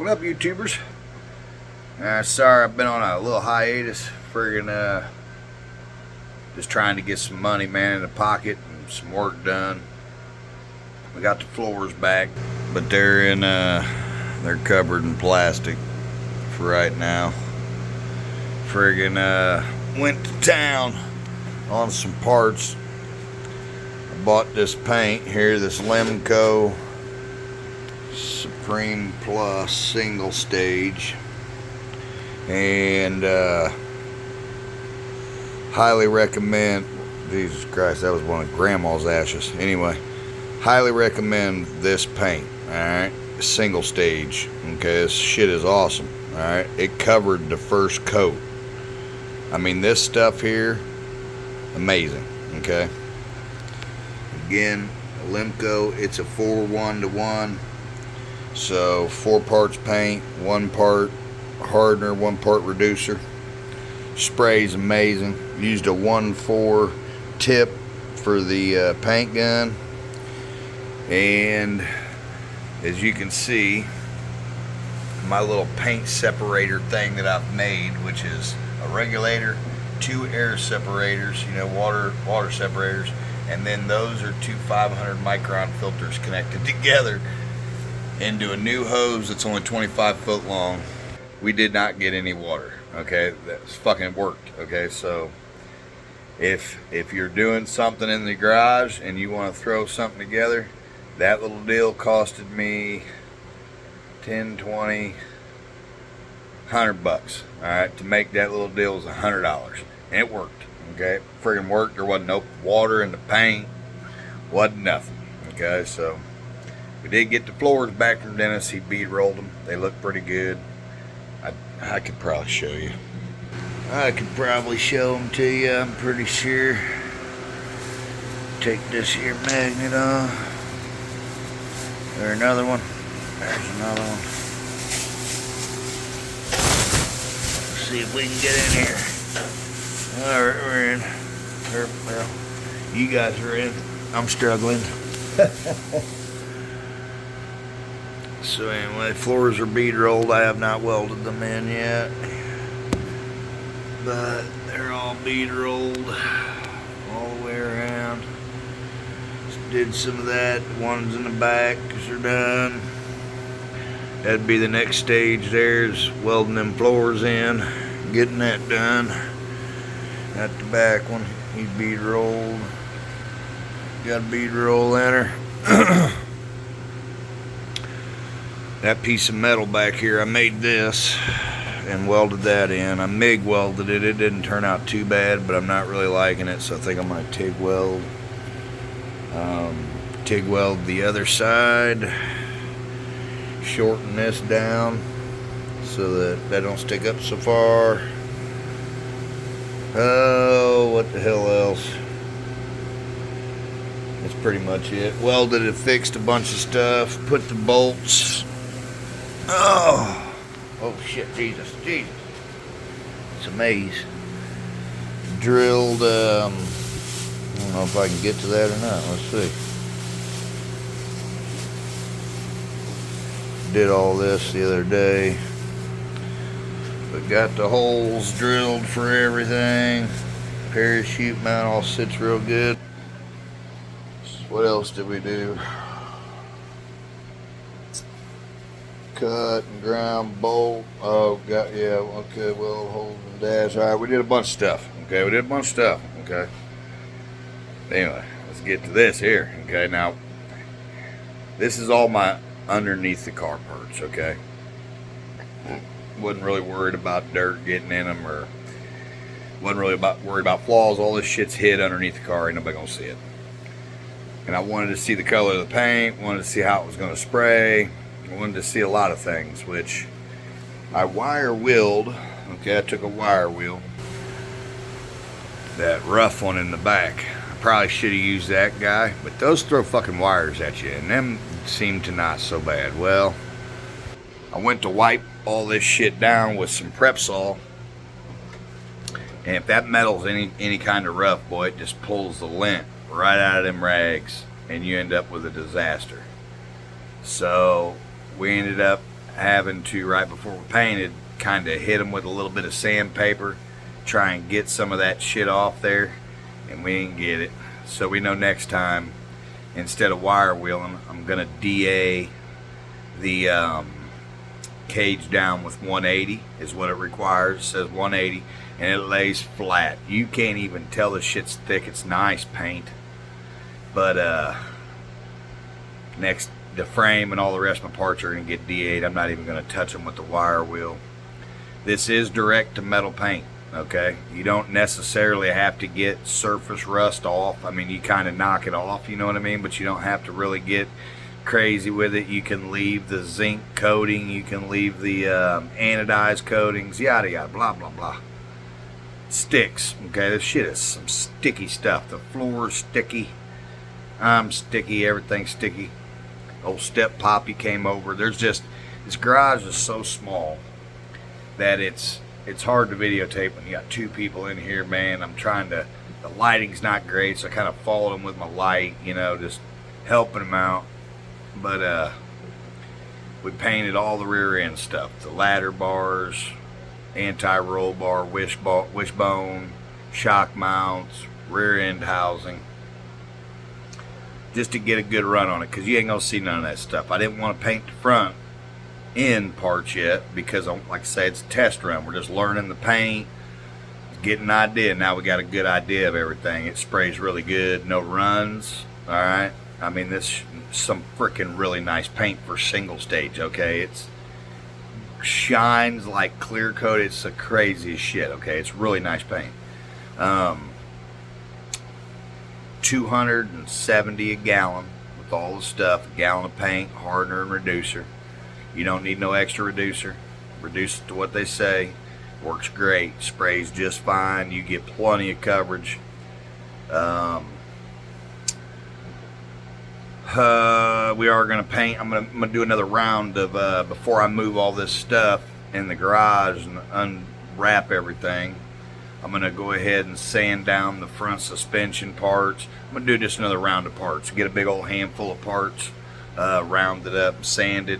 What up, YouTubers? Sorry, I've been on a little hiatus. Friggin' just trying to get some money, man, in the pocket and some work done. We got the floors back, but they're covered in plastic for right now. Friggin' went to town on some parts. I bought this paint here, this Lemco Supreme Plus single stage, and highly recommend. Jesus Christ, that was one of Grandma's ashes. Anyway, highly recommend this paint. Alright, single stage. Okay, this shit is awesome. Alright, it covered the first coat. I mean, this stuff here, amazing. Okay, again, Lemco, it's a 4:1:1. So 4 parts paint, 1 part hardener, 1 part reducer. Spray's amazing. Used a 1/4 tip for the paint gun, and as you can see, my little paint separator thing that I've made, which is a regulator, 2 air separators, you know, water separators, and then those are 2 500 micron filters connected together into a new hose that's only 25 foot long. We did not get any water. Okay, that's fucking worked. Okay, so if you're doing something in the garage and you want to throw something together, that little deal costed me 10, 20, $100. All right, to make that little deal was $100, and it worked. Okay, friggin' worked. There wasn't no water in the paint, wasn't nothing. Okay, so we did get the floors back from Dennis. He bead rolled them. They look pretty good. I could probably show you. I could probably show them to you, I'm pretty sure. Take this here magnet off. There's another one. There's another one. Let's see if we can get in here. Alright, we're in. Well, you guys are in. I'm struggling. So anyway, floors are bead rolled. I have not welded them in yet, but they're all bead rolled all the way around. Just did some of that. The ones in the back are done. That'd be the next stage. There's welding them floors in, getting that done. Got the back one. He's bead rolled. Got a bead roll in her. That piece of metal back here, I made this and welded that in. I MIG welded it. It didn't turn out too bad, but I'm not really liking it, so I think I'm going to TIG weld. TIG weld the other side. Shorten this down so that don't stick up so far. Oh, what the hell else? That's pretty much it. Welded it, fixed a bunch of stuff, put the bolts. Oh shit, Jesus. It's a maze. Drilled, I don't know if I can get to that or not. Let's see. Did all this the other day. But got the holes drilled for everything. Parachute mount all sits real good. What else did we do? Cut and ground bolt. Oh, yeah, okay, well, hold the dash. All right, we did a bunch of stuff. Okay, we did a bunch of stuff. Okay. Anyway, let's get to this here. Okay, now, this is all my underneath the car parts. Okay. Wasn't really worried about dirt getting in them, or wasn't really worried about flaws. All this shit's hid underneath the car. Ain't nobody gonna see it. And I wanted to see the color of the paint. Wanted to see how it was gonna spray. I wanted to see a lot of things, which I wire wheeled. Okay, I took a wire wheel. That rough one in the back. I probably should have used that guy, but those throw fucking wires at you, and them seem to not so bad. Well, I went to wipe all this shit down with some Prep-Sol, and if that metal's any kind of rough, boy, it just pulls the lint right out of them rags, and you end up with a disaster. So we ended up having to, right before we painted, kind of hit them with a little bit of sandpaper, try and get some of that shit off there, and we didn't get it. So we know next time, instead of wire wheeling, I'm gonna DA the cage down with 180 is what it requires. It says 180, and it lays flat. You can't even tell the shit's thick. It's nice paint, but next, the frame and all the rest of my parts are gonna get DA'd. I'm not even gonna touch them with the wire wheel. This is direct to metal paint. Okay, you don't necessarily have to get surface rust off. I mean, you kind of knock it off, you know what I mean, but you don't have to really get crazy with it. You can leave the zinc coating, you can leave the anodized coatings, yada yada, blah blah blah. Sticks. Okay, this shit is some sticky stuff. The floor's sticky, I'm sticky, everything's sticky. Old Step Poppy came over. There's just, this garage is so small that it's hard to videotape when you got two people in here, man. I'm trying to, the lighting's not great, so I kind of followed them with my light, you know, just helping them out. But we painted all the rear end stuff, the ladder bars, anti-roll bar, wishbone, shock mounts, rear end housing, just to get a good run on it, because you ain't gonna see none of that stuff. I didn't want to paint the front end parts yet, because like I say, it's a test run. We're just learning the paint, getting an idea. Now we got a good idea of everything. It sprays really good, no runs. All right, I mean, this some freaking really nice paint for single stage. Okay, it's shines like clear coat. It's the craziest shit. Okay, it's really nice paint. 270 a gallon with all the stuff. A gallon of paint, hardener, and reducer. You don't need no extra reducer. Reduce it to what they say. Works great. Sprays just fine. You get plenty of coverage. We are going to paint. I'm going to do another round of, before I move all this stuff in the garage and unwrap everything, I'm going to go ahead and sand down the front suspension parts. I'm going to do just another round of parts. Get a big old handful of parts, round it up, sand it.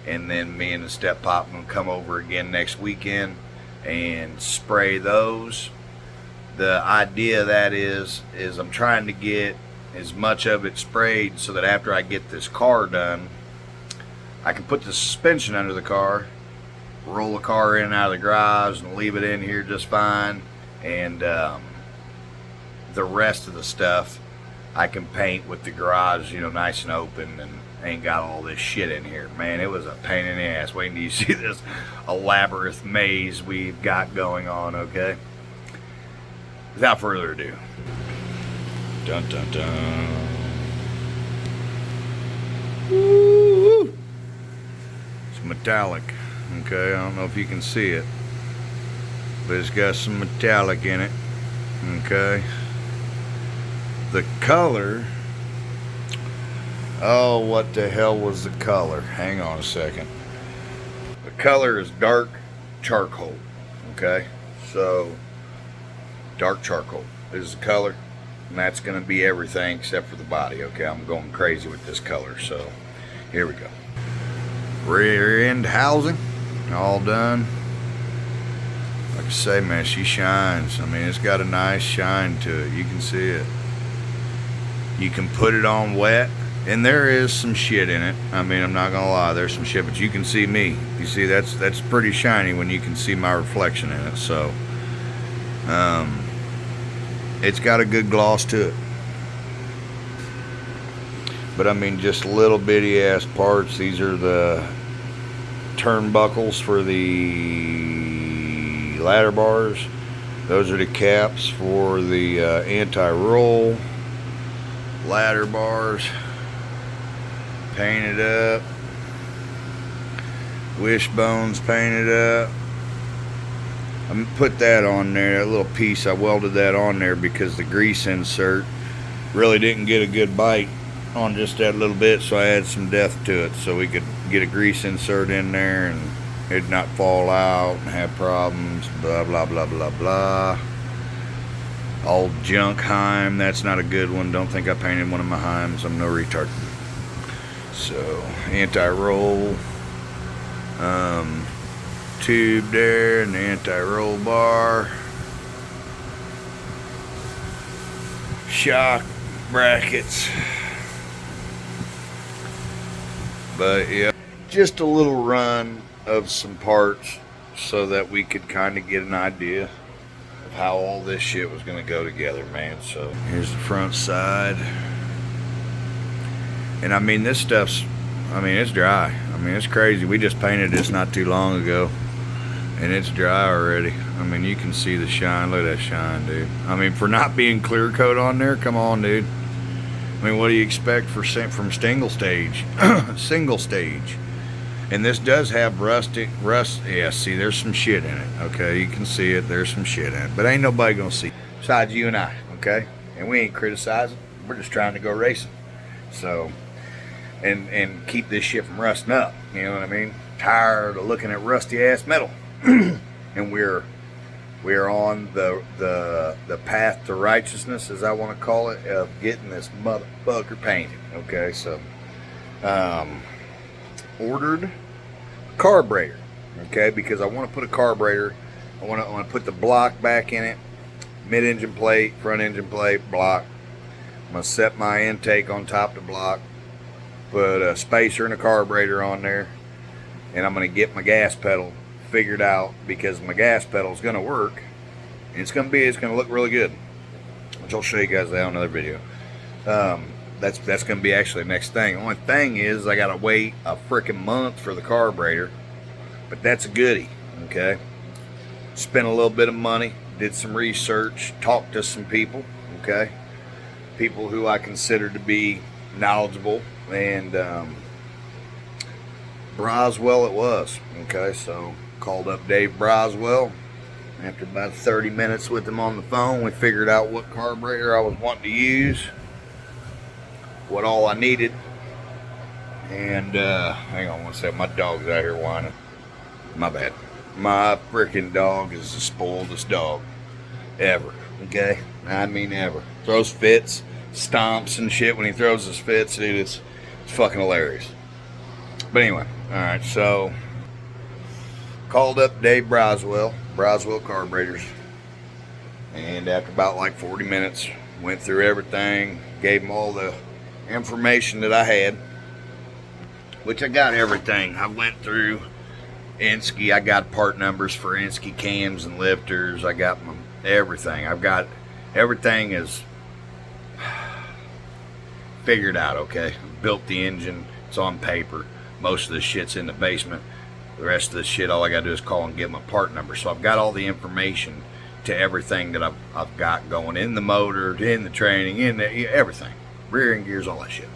And then me and the Step Pop will come over again next weekend and spray those. The idea of that is I'm trying to get as much of it sprayed so that after I get this car done, I can put the suspension under the car, roll the car in and out of the garage, and leave it in here just fine. And the rest of the stuff I can paint with the garage, you know, nice and open, and ain't got all this shit in here. Man, it was a pain in the ass. Wait until you see this elaborate maze we've got going on, okay? Without further ado. Dun dun dun. Woo! It's metallic, okay? I don't know if you can see it, but it's got some metallic in it, okay? The color, oh, what the hell was the color? Hang on a second. The color is dark charcoal, okay? So, dark charcoal is the color, and that's going to be everything except for the body, okay? I'm going crazy with this color, so here we go. Rear end housing, all done. Like I say, man, she shines. I mean, it's got a nice shine to it. You can see it. You can put it on wet, and there is some shit in it. I mean, I'm not gonna lie, there's some shit, but you can see me. You see, that's pretty shiny when you can see my reflection in it. So it's got a good gloss to it. But I mean, just little bitty ass parts. These are the turnbuckles for the ladder bars. Those are the caps for the anti-roll ladder bars. Painted up. Wishbones painted up. I put that on there, that little piece. I welded that on there because the grease insert really didn't get a good bite on just that little bit, so I added some depth to it so we could get a grease insert in there and it'd not fall out and have problems, blah blah blah blah blah. Old junk Heim, that's not a good one. Don't think I painted one of my Heims. I'm no retard. So anti-roll, tube there and the anti-roll bar, shock brackets. But yeah, just a little run of some parts so that we could kind of get an idea of how all this shit was going to go together, man. So here's the front side. And I mean, this stuff's, I mean, it's dry. I mean, it's crazy. We just painted this not too long ago, and it's dry already. I mean, you can see the shine. Look at that shine, dude. I mean, for not being clear coat on there, come on, dude. I mean, what do you expect from single stage? Single stage. And this does have rust. Yeah, see, there's some shit in it. Okay, you can see it. There's some shit in it. But ain't nobody gonna see it besides you and I, okay? And we ain't criticizing. We're just trying to go racing. So, and keep this shit from rusting up. You know what I mean? Tired of looking at rusty ass metal. And we're on the path to righteousness, as I want to call it, of getting this motherfucker painted. Okay, so ordered a carburetor. Okay, because I want to put a carburetor. I want to put the block back in it, mid-engine plate, front engine plate, block. I'm gonna set my intake on top of the block, put a spacer and a carburetor on there, and I'm gonna get my gas pedal figured out, because my gas pedal is gonna work, and it's gonna look really good, which I'll show you guys that on another video. That's gonna be actually the next thing. The only thing is I gotta wait a freaking month for the carburetor, but that's a goodie. Okay, spent a little bit of money, did some research, talked to some people. Okay, people who I consider to be knowledgeable, and Broswell it was. Okay, so called up Dave Broswell. After about 30 minutes with him on the phone, we figured out what carburetor I was wanting to use, what all I needed. And hang on one second, my dog's out here whining. My bad. My freaking dog is the spoiledest dog ever. Okay, I mean ever. Throws fits, stomps and shit when he throws his fits, dude. It's fucking hilarious. But anyway, all right. So called up Dave Broswell Carburetors, and after about like 40 minutes, went through everything, gave him all the information that I had, which I got everything. I went through Inski. I got part numbers for Inski cams and lifters. I got my everything. I've got everything is figured out. Okay, built the engine. It's on paper. Most of the shit's in the basement. The rest of the shit, all I gotta do is call and get my part number. So I've got all the information to everything that I've got going in the motor, in the training, in the everything, rear end gears, all that shit.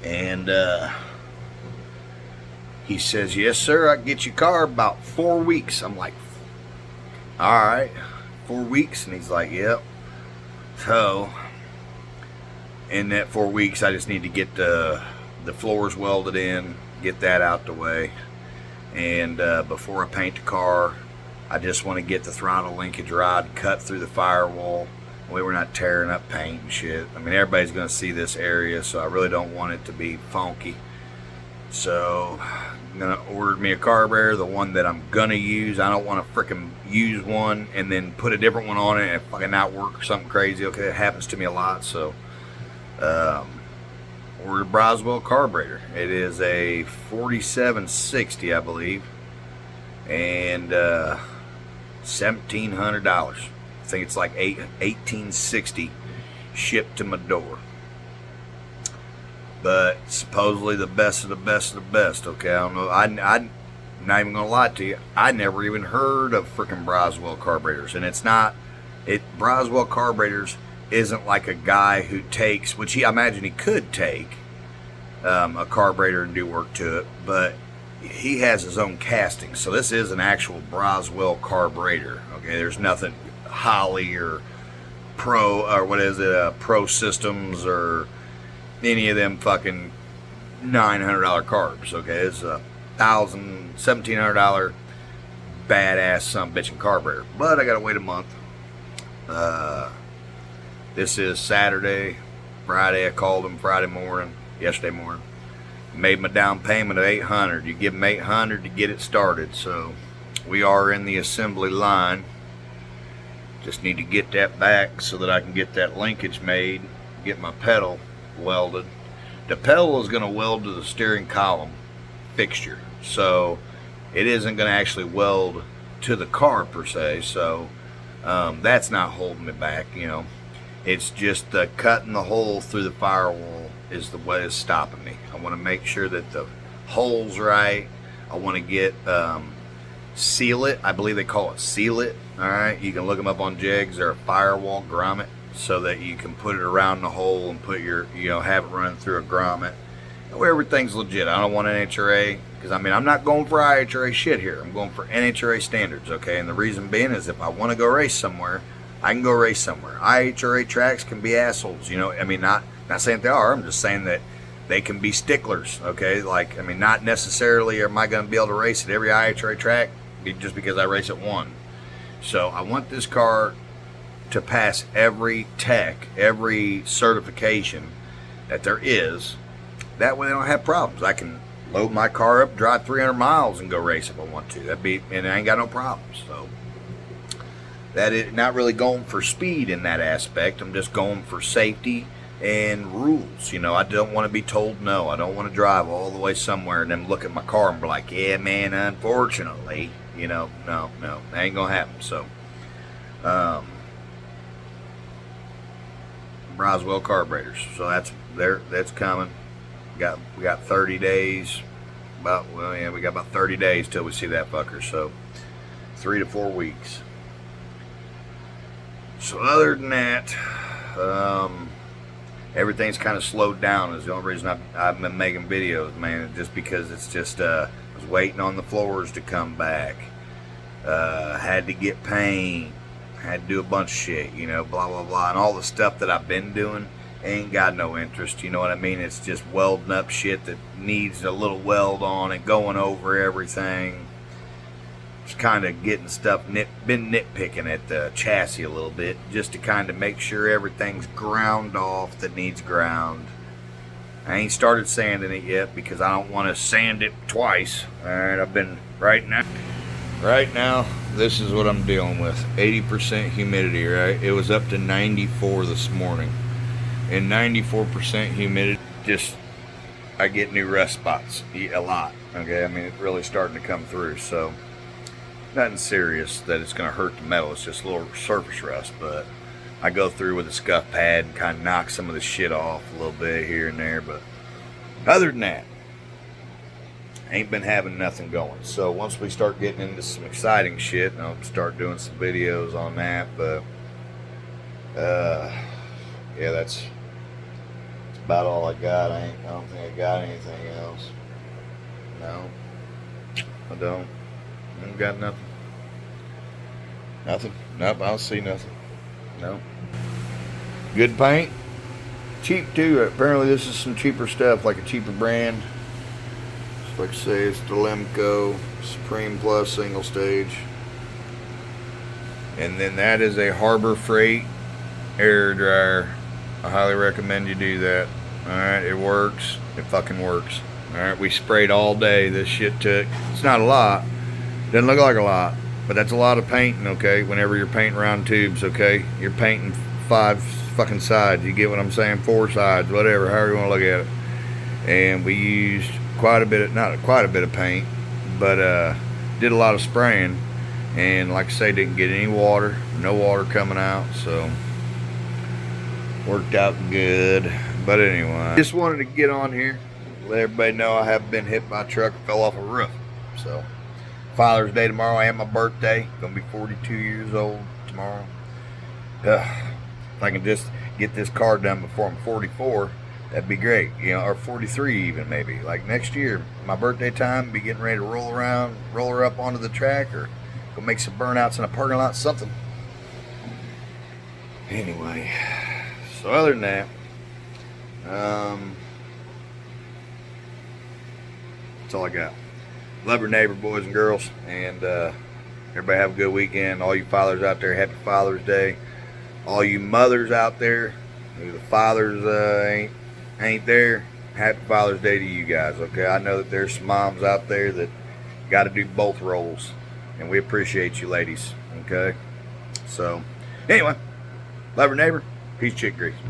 And he says, "Yes, sir. I can get your car about 4 weeks." I'm like, "All right, 4 weeks." And he's like, "Yep." So in that 4 weeks, I just need to get the floors welded in, get that out the way. And before I paint the car, I just want to get the throttle linkage rod cut through the firewall. We're not tearing up paint and shit. I mean, everybody's going to see this area, so I really don't want it to be funky. So I'm going to order me a carburetor, the one that I'm going to use. I don't want to freaking use one and then put a different one on it and fucking not work or something crazy. Okay, it happens to me a lot. So ordered Broswell carburetor. It is a 4760, I believe, and $1,700. I think it's like $1860 shipped to my door. But supposedly the best of the best of the best. Okay, I don't know. I'm not even gonna lie to you. I never even heard of freaking Broswell carburetors, and it's not. Broswell carburetors isn't like a guy who takes, which I imagine he could take a carburetor and do work to it, but he has his own casting. So this is an actual Broswell carburetor. Okay, there's nothing Holley or Pro or what is it, Pro Systems or any of them fucking $900 carbs. Okay, it's a $1,700 badass some bitchin' carburetor, but I gotta wait a month. This is Saturday. Friday I called him yesterday morning, Made my down payment of $800. You give them $800 to get it started. So we are in the assembly line. Just need to get that back so that I can get that linkage made, get my pedal welded. The pedal is going to weld to the steering column fixture, so it isn't going to actually weld to the car per se. So that's not holding me back, you know. It's just cutting the hole through the firewall is the way it's stopping me. I want to make sure that the hole's right. I want to get seal it. I believe they call it seal it. All right, you can look them up on Jegs. They're a firewall grommet, so that you can put it around the hole and put your, you know, have it run through a grommet where everything's legit. I don't want NHRA, because I mean, I'm not going for IHRA shit here. I'm going for NHRA standards, okay? And the reason being is if I want to go race somewhere, I can go race somewhere. IHRA tracks can be assholes, you know. I mean, not saying they are. I'm just saying that they can be sticklers, okay? Like, I mean, not necessarily am I going to be able to race at every IHRA track just because I race at one. So I want this car to pass every tech, every certification that there is. That way I don't have problems. I can load my car up, drive 300 miles and go race if I want to. And I ain't got no problems. So that is not really going for speed in that aspect. I'm just going for safety and rules. You know, I don't want to be told no. I don't want to drive all the way somewhere and then look at my car and be like, yeah, man, unfortunately, you know, no, that ain't gonna happen. So Broswell carburetors. So that's coming. We got 30 days. We got about 30 days till we see that fucker. So 3 to 4 weeks. So other than that, everything's kind of slowed down. Is the only reason I've been making videos, man. Just because it's just I was waiting on the floors to come back. Had to get paint. Had to do a bunch of shit, you know, blah blah blah, and all the stuff that I've been doing ain't got no interest. You know what I mean? It's just welding up shit that needs a little weld on it, going over everything. Just kind of getting stuff, been nitpicking at the chassis a little bit, just to kind of make sure everything's ground off that needs ground. I ain't started sanding it yet because I don't want to sand it twice. All right, I've been right now, this is what I'm dealing with. 80% humidity, right? It was up to 94 this morning. And 94% humidity, just, I get new rust spots a lot, okay? I mean, it's really starting to come through, so nothing serious that it's going to hurt the metal. It's just a little surface rust, but I go through with a scuff pad and kind of knock some of the shit off a little bit here and there, but other than that, ain't been having nothing going. So once we start getting into some exciting shit, I'll start doing some videos on that. But yeah, that's about all I got. I don't think I got anything else. No, I don't. I ain't got nothing. Nothing. Nope, I don't see nothing. Nope. Good paint. Cheap too. Apparently this is some cheaper stuff, like a cheaper brand. Like I say, it's the Lemco Supreme Plus single stage. And then that is a Harbor Freight air dryer. I highly recommend you do that. Alright, it works. It fucking works. Alright, we sprayed all day. This shit took, it's not a lot. Doesn't look like a lot, but that's a lot of painting, okay? Whenever you're painting round tubes, okay? You're painting 5 fucking sides. You get what I'm saying? 4 sides, whatever, however you want to look at it. And we used not quite a bit of paint, but did a lot of spraying, and like I say, didn't get any water, no water coming out, so worked out good. But anyway, just wanted to get on here, let everybody know I have been hit by a truck, fell off a roof. So Father's Day tomorrow, and my birthday, gonna be 42 years old tomorrow. If I can just get this car done before I'm 44, that'd be great, you know, or 43 even, maybe. Like next year, my birthday time, be getting ready to roll her up onto the track, or go make some burnouts in a parking lot, something. Anyway, so other than that, that's all I got. Love your neighbor, boys and girls, and everybody have a good weekend. All you fathers out there, happy Father's Day. All you mothers out there, who the fathers ain't there, happy Father's Day to you guys, okay? I know that there's some moms out there that got to do both roles, and we appreciate you ladies, okay? So, anyway, love your neighbor. Peace, chick grease.